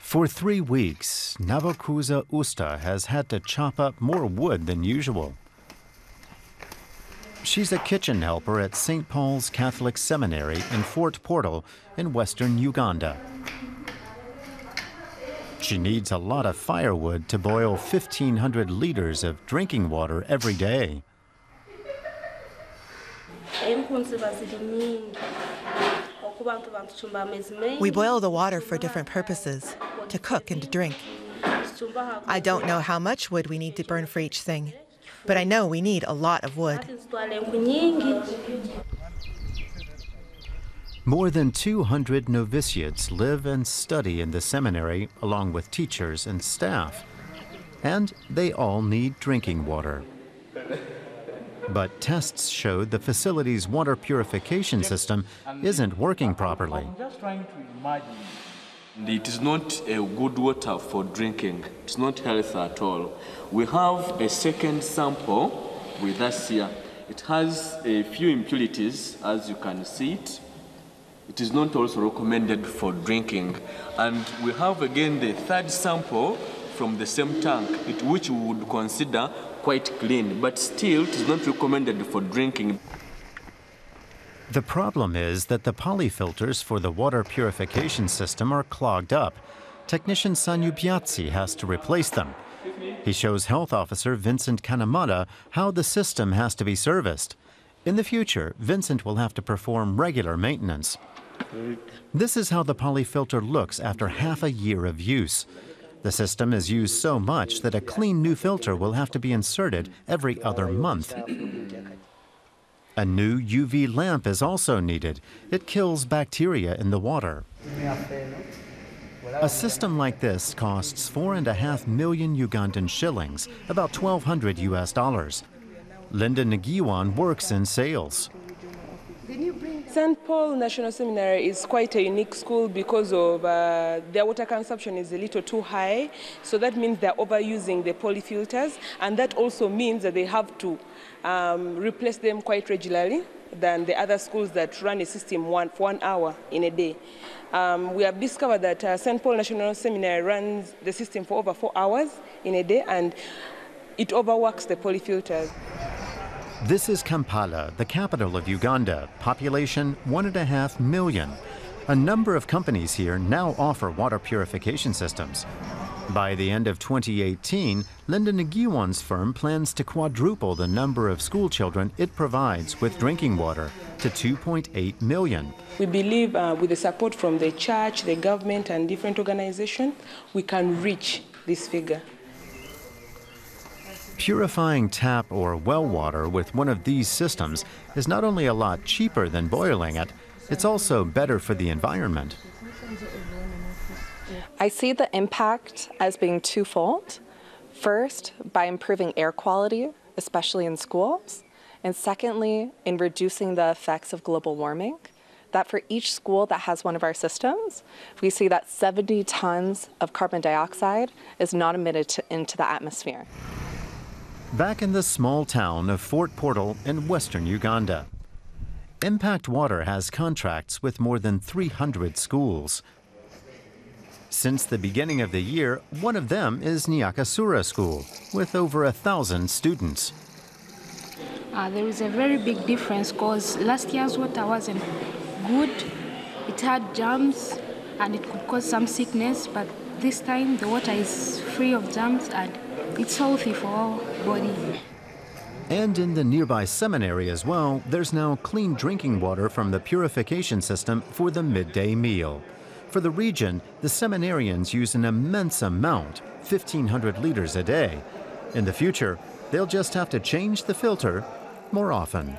For 3 weeks, Navakuza Usta has had to chop up more wood than usual. She's a kitchen helper at St. Paul's Catholic Seminary in Fort Portal in western Uganda. She needs a lot of firewood to boil 1,500 liters of drinking water every day. We boil the water for different purposes, to cook and to drink. I don't know how much wood we need to burn for each thing, but I know we need a lot of wood. More than 200 novitiates live and study in the seminary along with teachers and staff, and they all need drinking water. But tests showed the facility's water purification system isn't working properly. I'm just trying to imagine. It is not a good water for drinking. It's not healthy at all. We have a second sample with us here. It has a few impurities, as you can see it. It is not also recommended for drinking. And we have again the third sample from the same tank, which we would consider quite clean, but still it is not recommended for drinking. The problem is that the polyfilters for the water purification system are clogged up. Technician Sanyu Piazzi has to replace them. He shows Health Officer Vincent Kanamala how the system has to be serviced. In the future, Vincent will have to perform regular maintenance. This is how the polyfilter looks after half a year of use. The system is used so much that a clean new filter will have to be inserted every other month. A new UV lamp is also needed. It kills bacteria in the water. A system like this costs 4.5 million Ugandan shillings, about $1,200 US. Linda Nigiwan works in sales. St. Paul National Seminary is quite a unique school because of their water consumption is a little too high. So that means they're overusing the polyfilters, and that also means that they have to replace them quite regularly than the other schools that run a system for 1 hour in a day. We have discovered that St. Paul National Seminary runs the system for over 4 hours in a day, and it overworks the polyfilters. This is Kampala, the capital of Uganda, population 1.5 million. A number of companies here now offer water purification systems. By the end of 2018, Linda Nigiwan's firm plans to quadruple the number of school children it provides with drinking water to 2.8 million. We believe with the support from the church, the government, and different organizations, we can reach this figure. Purifying tap or well water with one of these systems is not only a lot cheaper than boiling it, it's also better for the environment. I see the impact as being twofold. First, by improving air quality, especially in schools, and secondly, in reducing the effects of global warming. That for each school that has one of our systems, we see that 70 tons of carbon dioxide is not emitted into the atmosphere. Back in the small town of Fort Portal in western Uganda, Impact Water has contracts with more than 300 schools. Since the beginning of the year, one of them is Nyakasura School, with over 1,000 students. There is a very big difference because last year's water wasn't good. It had germs and it could cause some sickness, but this time the water is free of germs and it's healthy for our body. And in the nearby seminary as well, there's now clean drinking water from the purification system for the midday meal. For the region, the seminarians use an immense amount, 1,500 liters a day. In the future, they'll just have to change the filter more often.